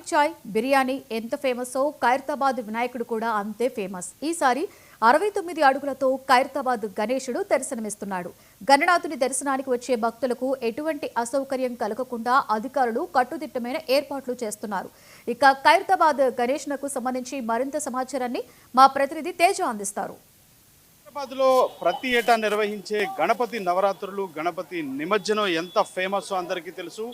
చాయ్ బిర్యానీ ఎంత ఫేమసో ఖైరతాబాద్ వినాయకుడు కూడా అంతే ఫేమస్. ఈసారి 69 అడుగులతో ఖైరతాబాద్ గణేశుడు దర్శనమిస్తున్నాడు. గణనాథుని దర్శనానికి వచ్చే భక్తులకు ఎటువంటి అసౌకర్యం కలగకుండా అధికారులు కట్టుదిట్టమైన ఏర్పాట్లు చేస్తున్నారు. ఇక ఖైరతాబాద్ గణేశునకు సంబంధించి మరింత సమాచారాన్ని మా ప్రతినిధి తేజ అందిస్తారు. హైదరాబాద్లో ప్రతి ఏటా నిర్వహించే గణపతి నవరాత్రులు, గణపతి నిమజ్జనం ఎంత ఫేమస్ అందరికీ తెలుసు.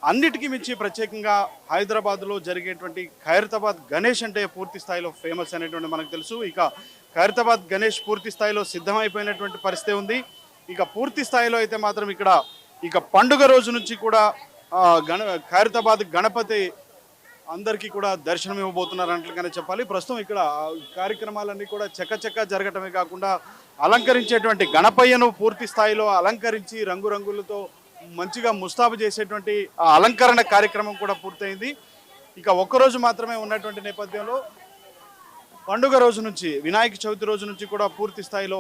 అన్నిటికీ మించి ప్రత్యేకంగా హైదరాబాద్లో జరిగేటువంటి ఖైరతాబాద్ గణేష్ అంటే పూర్తి స్థాయిలో ఫేమస్ అనేటువంటి మనకు తెలుసు. ఇక ఖైరతాబాద్ గణేష్ పూర్తి స్థాయిలో సిద్ధమైపోయినటువంటి పరిస్థితి ఉంది. ఇక పూర్తి స్థాయిలో అయితే మాత్రం ఇక్కడ ఇక పండుగ రోజు నుంచి కూడా ఖైరతాబాద్ గణపతి అందరికీ కూడా దర్శనం ఇవ్వబోతున్నారు అన్నట్లుగానే చెప్పాలి. ప్రస్తుతం ఇక్కడ కార్యక్రమాలన్నీ కూడా చకచకా జరగటమే కాకుండా అలంకరించేటువంటి గణపయ్యను పూర్తి స్థాయిలో అలంకరించి రంగురంగులతో మంచిగా ముస్తాబు చేసేటువంటి అలంకరణ కార్యక్రమం కూడా పూర్తయింది. ఇక ఒక్కరోజు మాత్రమే ఉన్నటువంటి నేపథ్యంలో పండుగ రోజు నుంచి వినాయక చవితి రోజు నుంచి కూడా పూర్తి స్థాయిలో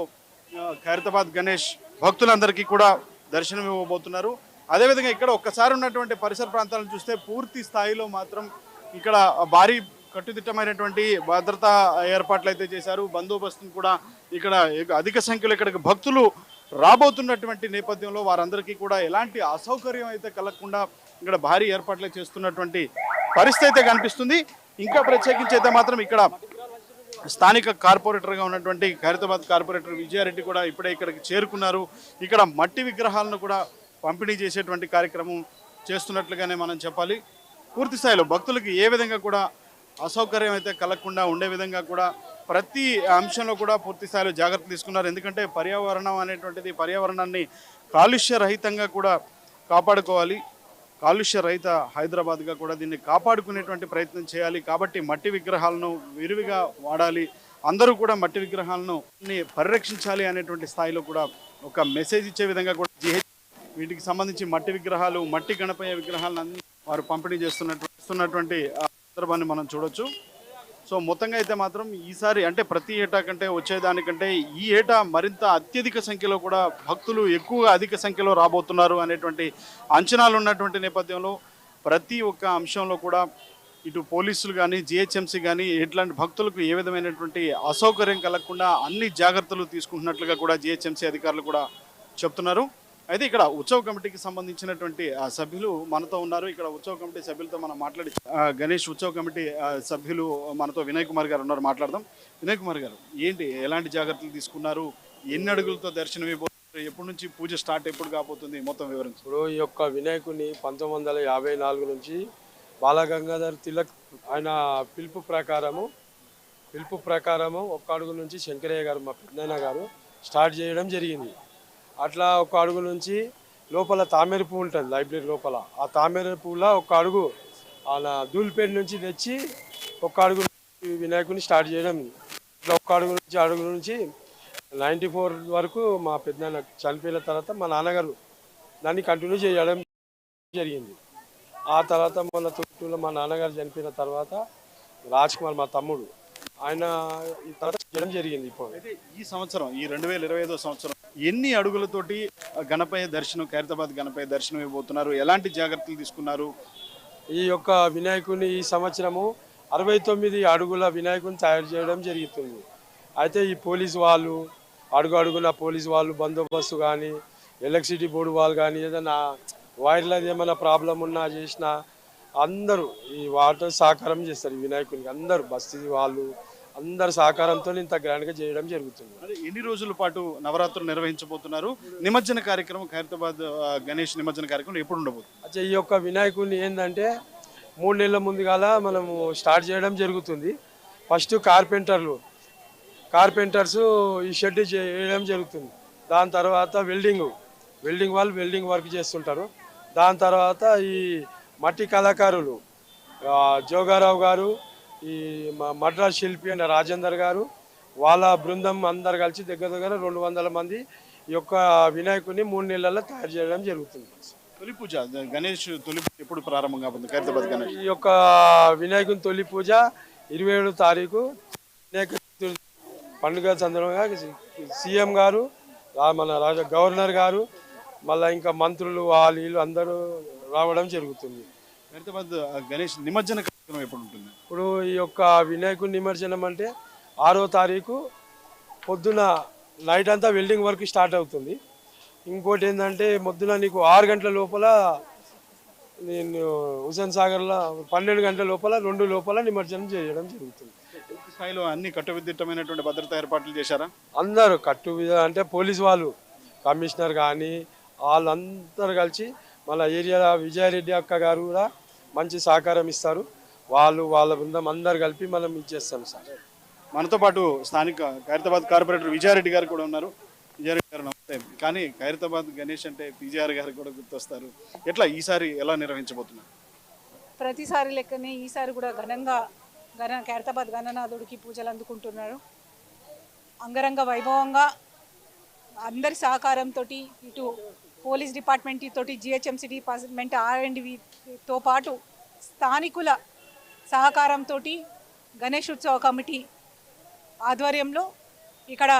ఖైరతాబాద్ గణేష్ భక్తులందరికీ కూడా దర్శనం ఇవ్వబోతున్నారు. అదేవిధంగా ఇక్కడ ఒక్కసారి ఉన్నటువంటి పరిసర ప్రాంతాలను చూస్తే పూర్తి స్థాయిలో మాత్రం ఇక్కడ భారీ కట్టుదిట్టమైనటువంటి భద్రతా ఏర్పాట్లు అయితే చేశారు. బందోబస్తును కూడా ఇక్కడ అధిక సంఖ్యలో ఇక్కడికి భక్తులు రాబోతున్నటువంటి నేపథ్యంలో వారందరికీ కూడా ఎలాంటి అసౌకర్యం అయితే కలగకుండా ఇక్కడ భారీ ఏర్పాట్లు చేస్తున్నటువంటి పరిస్థితి అయితే కనిపిస్తుంది. ఇంకా ప్రత్యేకించి అయితే మాత్రం ఇక్కడ స్థానిక కార్పొరేటర్గా ఉన్నటువంటి ఖైరతాబాద్ కార్పొరేటర్ విజయారెడ్డి కూడా ఇప్పుడే ఇక్కడికి చేరుకున్నారు. ఇక్కడ మట్టి విగ్రహాలను కూడా పంపిణీ చేసేటువంటి కార్యక్రమం చేస్తున్నట్లుగానే మనం చెప్పాలి. పూర్తి స్థాయిలో భక్తులకి ఏ విధంగా కూడా అసౌకర్యం అయితే కలగకుండా ఉండే విధంగా కూడా ప్రతి అంశంలో కూడా పూర్తి స్థాయిలో జాగ్రత్తలు తీసుకున్నారు. ఎందుకంటే పర్యావరణం అనేటువంటిది పర్యావరణాన్ని కాలుష్య రహితంగా కూడా కాపాడుకోవాలి. కాలుష్య రహిత హైదరాబాద్గా కూడా దీన్ని కాపాడుకునేటువంటి ప్రయత్నం చేయాలి. కాబట్టి మట్టి విగ్రహాలను విరివిగా వాడాలి, అందరూ కూడా మట్టి విగ్రహాలను పరిరక్షించాలి అనేటువంటి స్థాయిలో కూడా ఒక మెసేజ్ ఇచ్చే విధంగా కూడా వీటికి సంబంధించి మట్టి విగ్రహాలు, మట్టి గణపయ్య విగ్రహాలను అన్ని వారు పంపిణీ చేస్తున్నటువంటి సందర్భాన్ని మనం చూడొచ్చు. సో మొత్తంగా అయితే మాత్రం ఈసారి అంటే ప్రతి ఏటా కంటే వచ్చేదానికంటే ఈ ఏటా మరింత అత్యధిక సంఖ్యలో కూడా భక్తులు ఎక్కువగా అధిక సంఖ్యలో రాబోతున్నారు అనేటువంటి అంచనాలు ఉన్నటువంటి నేపథ్యంలో ప్రతి ఒక్క అంశంలో కూడా ఇటు పోలీసులు కానీ జిహెచ్ఎంసీ కానీ ఇట్లాంటి భక్తులకు ఏ విధమైనటువంటి అసౌకర్యం కలగకుండా అన్ని జాగ్రత్తలు తీసుకుంటున్నట్లుగా కూడా జిహెచ్ఎంసీ అధికారులు కూడా చెప్తున్నారు. అయితే ఇక్కడ ఉత్సవ కమిటీకి సంబంధించినటువంటి సభ్యులు మనతో ఉన్నారు. ఇక్కడ ఉత్సవ కమిటీ సభ్యులతో మనం మాట్లాడి గణేష్ ఉత్సవ కమిటీ సభ్యులు మనతో వినయ్ కుమార్ గారు ఉన్నారు, మాట్లాడదాం. వినయ్ కుమార్ గారు, ఏంటి ఎలాంటి జాగ్రత్తలు తీసుకున్నారు, ఎన్ని అడుగులతో దర్శనం ఇవ్వబోతున్నారు, ఎప్పటి నుంచి పూజ స్టార్ట్ ఎప్పుడు కాబోతుంది, మొత్తం వివరించి. ఇప్పుడు ఈ యొక్క వినాయకుని 1954 నుంచి బాలగంగాధర్ తిలక్ ఆయన పిలుపు ప్రకారము ఒక్క అడుగు నుంచి శంకరయ్య గారు మా పెద్దనాన్న గారు స్టార్ట్ చేయడం జరిగింది. అట్లా ఒక అడుగు నుంచి లోపల తామేర పువ్వు ఉంటుంది లైబ్రరీ లోపల, ఆ తామేర పువ్వులో ఒక అడుగు అలా ధూళిపేట నుంచి తెచ్చి ఒక అడుగు వినాయకుని స్టార్ట్ చేయడం. ఇట్లా ఒక అడుగు నుంచి 94 వరకు మా పెద్దనాన్న చనిపోయిన తర్వాత మా నాన్నగారు దాన్ని కంటిన్యూ చేయడం జరిగింది. ఆ తర్వాత మన తొట్టులో మా నాన్నగారు చనిపోయిన తర్వాత రాజ్ కుమార్ మా తమ్ముడు ఆయన ఈ తర్వాత చేయడం జరిగింది. ఇప్పుడు ఈ సంవత్సరం ఈ 2025 సంవత్సరం ఎన్ని అడుగులతోటి గణపయ్య దర్శనం, ఖైరతాబాద్ గణపయ్య దర్శనం ఇవ్వబోతున్నారు, ఎలాంటి జాగ్రత్తలు తీసుకున్నారు? ఈ యొక్క వినాయకుని ఈ సంవత్సరము 69 అడుగుల వినాయకుని తయారు చేయడం జరుగుతుంది. అయితే ఈ పోలీసు వాళ్ళు అడుగున పోలీసు వాళ్ళు బందోబస్తు కానీ ఎలక్ట్రిసిటీ బోర్డు వాళ్ళు కానీ ఏదైనా వైర్లో ఏమైనా ప్రాబ్లం ఉన్నా చేసినా అందరూ ఈ వాటర్ సహకారం చేస్తారు. ఈ వినాయకునికి అందరూ బస్తీ వాళ్ళు అందరు సహకారంతో ఇంత గ్రాండ్గా చేయడం జరుగుతుంది. ఎన్ని రోజుల పాటు నవరాత్రులు నిర్వహించబోతున్నారు? నిమజ్జన కార్యక్రమం, ఖైరతాబాద్ గణేష్ నిమజ్జన కార్యక్రమం ఎప్పుడు ఉండబోతుంది? అచ్చా, ఈ యొక్క వినాయకుడిని ఏంటంటే 3 నెలల ముందుగాల మనము స్టార్ట్ చేయడం జరుగుతుంది. ఫస్ట్ కార్పెంటర్స్ ఈ షెడ్ చేయడం జరుగుతుంది. దాని తర్వాత వెల్డింగ్ వాళ్ళు వెల్డింగ్ వర్క్ చేస్తుంటారు. దాని తర్వాత ఈ మట్టి కళాకారులు జోగారావు గారు, ఈ మద్రాస్ శిల్పి అనే రాజేందర్ గారు, వాళ్ళ బృందం అందరు కలిసి దగ్గర 200 మంది ఈ యొక్క వినాయకుని 3 నెలల్లో తయారు చేయడం జరుగుతుంది. తొలి పూజ గణేష్ తొలి ఎప్పుడు ప్రారంభం కాబోతుంది ఖైరతాబాద్ గణేష్? ఈ యొక్క వినాయకుని తొలి పూజ 27 తారీఖు వినాయక పండుగ సందర్భంగా సీఎం గారు, మన గవర్నర్ గారు, మళ్ళీ ఇంకా మంత్రులు వాళ్ళు అందరూ రావడం జరుగుతుంది. ఖైరతాబాద్ గణేష్ నిమజ్జన ఎప్పుడు ఉంటుంది? ఇప్పుడు ఈ యొక్క వినాయకుడి నిమజ్జనం అంటే 6వ తారీఖు పొద్దున నైట్ అంతా వెల్డింగ్ వర్క్ స్టార్ట్ అవుతుంది. ఇంకోటి ఏంటంటే పొద్దున నీకు 6 గంటల లోపల నేను హుసేన్ సాగర్లో 12 గంటల లోపల 2 లోపల నిమజ్జనం చేయడం జరుగుతుంది. పూర్తి స్థాయిలో అన్ని కట్టుదిట్టమైనటువంటి భద్రతా ఏర్పాట్లు చేశారా? అందరూ అంటే పోలీస్ వాళ్ళు, కమిషనర్ కానీ వాళ్ళందరూ కలిసి మన ఏరియా విజయారెడ్డి అక్క గారు కూడా మంచి సహకారం ఇస్తారు. వాళ్ళ బృందం అందరు కలిపి మనం ఇచ్చేస్తాం సార్. మనతో పాటు స్థానిక ఖైరతాబాద్ కార్పొరేటర్ విజయారెడ్డి గారు కూడా ఉన్నారు. విజయారెడ్డి గారు నమస్తే. కానీ ఖైరతాబాద్ గణేష్ అంటే పీజీఆర్ గారు కూడా గుర్తొస్తారు. ఎట్లా ఈసారి ఎలా నిర్వహించబోతున్నారు? ప్రతిసారి లెక్కనే ఈసారి కూడా ఘనంగా ఖైరతాబాద్ గణనాథుడికి పూజలు అందుకుంటున్నారు. అంగరంగ వైభవంగా అందరి సహకారంతో, ఇటు పోలీస్ డిపార్ట్మెంట్ తోటి, జిహెచ్ఎంసీ డిపార్ట్మెంట్, R&Dతో పాటు స్థానికుల సహకారంతో గణేష్ ఉత్సవ కమిటీ ఆధ్వర్యంలో ఇక్కడ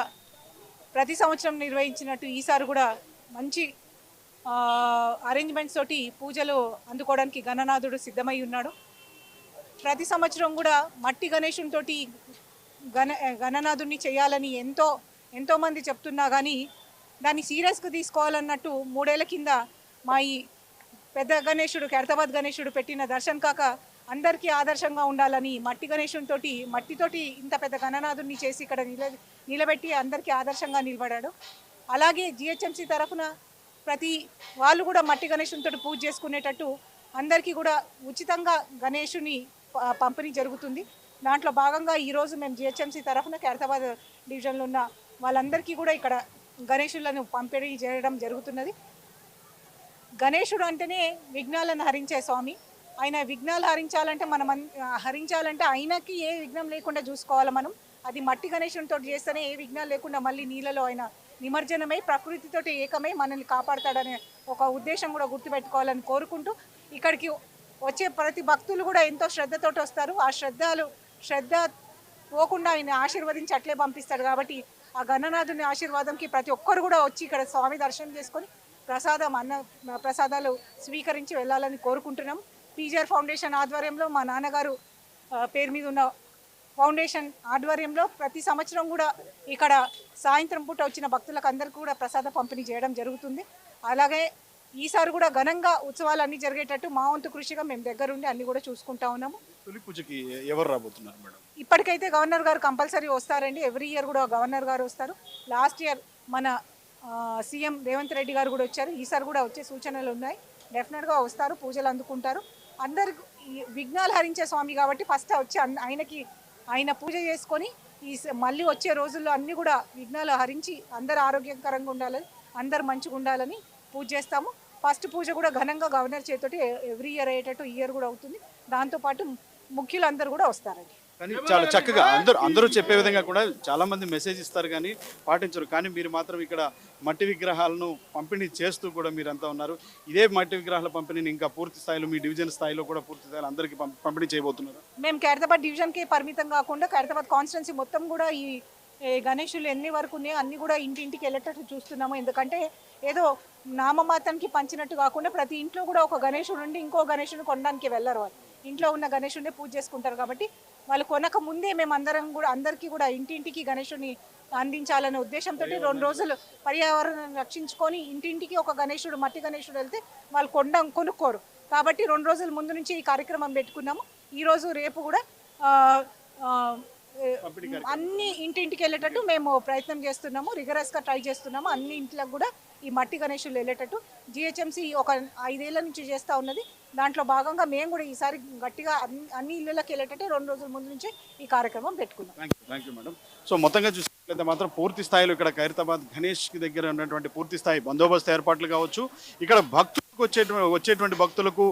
ప్రతి సంవత్సరం నిర్వహించినట్టు ఈసారి కూడా మంచి అరేంజ్మెంట్స్ తోటి పూజలు అందుకోవడానికి గణనాథుడు సిద్ధమై ఉన్నాడు. ప్రతి సంవత్సరం కూడా మట్టి గణేశునితో గణనాథుడిని చేయాలని ఎంతోమంది చెప్తున్నా కానీ దాన్ని సీరియస్గా తీసుకోవాలన్నట్టు 3 ఏళ్ల కింద మా ఈ పెద్ద గణేశుడు, ఖైరతాబాద్ గణేశుడు పెట్టిన దర్శన్ కాక అందరికీ ఆదర్శంగా ఉండాలని మట్టితోటి ఇంత పెద్ద గణనాథుడిని చేసి ఇక్కడ నిలబెట్టి అందరికీ ఆదర్శంగా నిలబడాడు. అలాగే జిహెచ్ఎంసీ తరఫున ప్రతి వాళ్ళు కూడా మట్టి గణేశునితో పూజ చేసుకునేటట్టు అందరికీ కూడా ఉచితంగా గణేశుని పంపిణీ జరుగుతుంది. దాంట్లో భాగంగా ఈరోజు మేము జిహెచ్ఎంసీ తరఫున ఖైరతాబాద్ డివిజన్లో ఉన్న వాళ్ళందరికీ కూడా ఇక్కడ గణేశులను పంపిణీ చేయడం జరుగుతున్నది. గణేశుడు అంటేనే విఘ్నాలను హరించే స్వామి. ఆయన విఘ్నాలు హరించాలంటే ఆయనకి ఏ విఘ్నం లేకుండా చూసుకోవాలి మనం. అది మట్టి గణేశునితో చేస్తేనే ఏ విఘ్నాలు లేకుండా మళ్ళీ నీళ్ళలో ఆయన నిమజ్జనమై ప్రకృతితో ఏకమై మనల్ని కాపాడతాడనే ఒక ఉద్దేశం కూడా గుర్తుపెట్టుకోవాలని కోరుకుంటూ, ఇక్కడికి వచ్చే ప్రతి భక్తులు కూడా ఎంతో శ్రద్ధతోటి వస్తారు. ఆ శ్రద్ధ పోకుండా ఆయన ఆశీర్వదించి అట్లే పంపిస్తాడు. కాబట్టి ఆ గణనాథుని ఆశీర్వాదంకి ప్రతి ఒక్కరు కూడా వచ్చి ఇక్కడ స్వామి దర్శనం చేసుకొని ప్రసాదాలు స్వీకరించి వెళ్ళాలని కోరుకుంటున్నాం. పీజీఆర్ ఫౌండేషన్ ఆధ్వర్యంలో, మా నాన్నగారు పేరు మీద ఉన్న ఫౌండేషన్ ఆధ్వర్యంలో ప్రతి సంవత్సరం కూడా ఇక్కడ సాయంత్రం పూట వచ్చిన భక్తులకు అందరికీ కూడా ప్రసాద పంపిణీ చేయడం జరుగుతుంది. అలాగే ఈసారి కూడా ఘనంగా ఉత్సవాలు అన్నీ జరిగేటట్టు మా వంతు కృషిగా మేము దగ్గరుండి అన్ని కూడా చూసుకుంటా ఉన్నాము. తొలి పూజకి ఎవరు రాబోతున్నారు మేడం? ఇప్పటికైతే గవర్నర్ గారు కంపల్సరీ వస్తారండి. ఎవ్రీ ఇయర్ కూడా గవర్నర్ గారు వస్తారు. లాస్ట్ ఇయర్ మన సీఎం రేవంత్ రెడ్డి గారు కూడా వచ్చారు. ఈసారి కూడా వచ్చే సూచనలు ఉన్నాయి. డెఫినెట్గా వస్తారు, పూజలు అందుకుంటారు. అందరికి విఘ్నాలు హరించే స్వామి కాబట్టి ఫస్ట్ వచ్చి ఆయన పూజ చేసుకొని మళ్ళీ వచ్చే రోజుల్లో అన్నీ కూడా విఘ్నాలు హరించి అందరు ఆరోగ్యకరంగా ఉండాలని, అందరు మంచిగా ఉండాలని పూజ చేస్తాము. ఫస్ట్ పూజ కూడా ఘనంగా గవర్నర్ చేతోటి ఎవ్రీ ఇయర్ అయ్యేటట్టు ఈ ఇయర్ కూడా అవుతుంది. దాంతోపాటు ముఖ్యులు అందరూ కూడా వస్తారండి. కానీ చాలా చక్కగా అందరూ చెప్పే విధంగా కూడా చాలా మంది మెసేజ్ ఇస్తారు కానీ పాటించరు. కానీ మీరు మాత్రం ఇక్కడ మట్టి విగ్రహాలను పంపిణీ చేస్తూ కూడా మీరంతా ఉన్నారు. ఇదే మట్టి విగ్రహాల పంపిణీని ఇంకా పూర్తి స్థాయిలో మీ డివిజన్ స్థాయిలో కూడా పూర్తి స్థాయిలో అందరికీ పంపిణీ చేయబోతున్నారు. మేము ఖైరతాబాద్ డివిజన్కి పరిమితం కాకుండా ఖైరతాబాద్ కాన్స్టిట్యున్సీ మొత్తం కూడా ఈ గణేశులు ఎన్ని వరకు ఉన్నాయో అన్ని కూడా ఇంటింటికి వెళ్ళేటట్టు చూస్తున్నాము. ఎందుకంటే ఏదో నామమాత్రానికి పంచినట్టు కాకుండా ప్రతి ఇంట్లో కూడా ఒక గణేశుడు ఉండి ఇంకో గణేశుని కొనడానికి వెళ్ళరు. వాళ్ళు ఇంట్లో ఉన్న గణేశుడినే పూజ చేసుకుంటారు. కాబట్టి వాళ్ళు కొనక ముందే మేము అందరికీ కూడా ఇంటింటికి గణేశుని అందించాలనే ఉద్దేశంతో 2 రోజులు పర్యావరణాన్ని రక్షించుకొని ఇంటింటికి ఒక గణేశుడు, మట్టి గణేశుడు వెళ్తే వాళ్ళు కొనుక్కోరు. కాబట్టి 2 రోజుల ముందు నుంచి ఈ కార్యక్రమం పెట్టుకున్నాము. ఈరోజు రేపు కూడా అన్ని ఇంటింటికి వెళ్ళేటట్టు మేము ప్రయత్నం చేస్తున్నాము. రిగరస్గా ట్రై చేస్తున్నాము. అన్ని ఇంట్లకు కూడా ఈ మట్టి గణేశులు వెళ్ళేటట్టు జిహెచ్ఎంసీ ఒక 5 ఏళ్ల నుంచి చేస్తూ ఉన్నది. దాంట్లో భాగంగా మేము కూడా ఈసారి గట్టిగా అన్ని ఇళ్ళకి వెళ్ళేటట్టు 2 రోజుల ముందు నుంచి ఈ కార్యక్రమం పెట్టుకున్నాం. Thank you madam. సో మొత్తంగా చూసినట్లయితే మాత్రం పూర్తి స్థాయిలో ఇక్కడ ఖైరతాబాద్ గణేష్కి దగ్గర ఉన్నటువంటి పూర్తి స్థాయి బందోబస్తు ఏర్పాట్లు కావచ్చు, ఇక్కడ భక్తులకు వచ్చేటువంటి భక్తులకు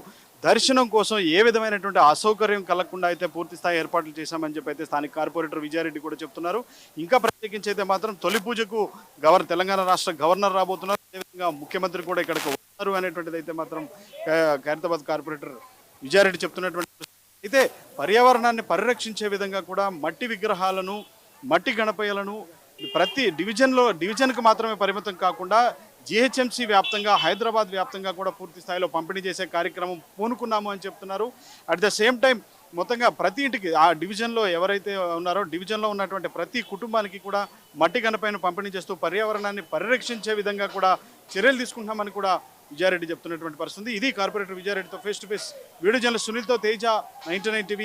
దర్శనం కోసం ఏ విధమైనటువంటి అసౌకర్యం కలగకుండా అయితే పూర్తి స్థాయి ఏర్పాట్లు చేశామని చెప్పి అయితే స్థానిక కార్పొరేటర్ విజయారెడ్డి కూడా చెప్తున్నారు. ఇంకా ప్రత్యేకించి అయితే మాత్రం తొలి పూజకు తెలంగాణ రాష్ట్ర గవర్నర్ రాబోతున్నారు. అదేవిధంగా ముఖ్యమంత్రి కూడా ఇక్కడికి వస్తారు అనేటువంటిది అయితే మాత్రం ఖైరతాబాద్ కార్పొరేటర్ విజయారెడ్డి చెప్తున్నటువంటి అయితే పర్యావరణాన్ని పరిరక్షించే విధంగా కూడా మట్టి విగ్రహాలను, మట్టి గణపయ్యలను ప్రతి డివిజన్కు మాత్రమే పరిమితం కాకుండా జిహెచ్ఎంసీ వ్యాప్తంగా, హైదరాబాద్ వ్యాప్తంగా కూడా పూర్తి స్థాయిలో పంపిణీ చేసే కార్యక్రమం పూనుకున్నాము అని చెప్తున్నారు. అట్ ద సేమ్ టైం మొత్తంగా ప్రతి ఇంటికి ఆ డివిజన్లో ఎవరైతే ఉన్నారో డివిజన్లో ఉన్నటువంటి ప్రతి కుటుంబానికి కూడా మట్టి గణపైన పంపిణీ చేస్తూ పర్యావరణాన్ని పరిరక్షించే విధంగా కూడా చర్యలు తీసుకుంటున్నామని కూడా విజయారెడ్డి చెప్తున్నటువంటి పరిస్థితి. ఇది కార్పొరేటర్ విజయారెడ్డితో face to face video journalist సునీల్తో తేజ 99 టీవీ.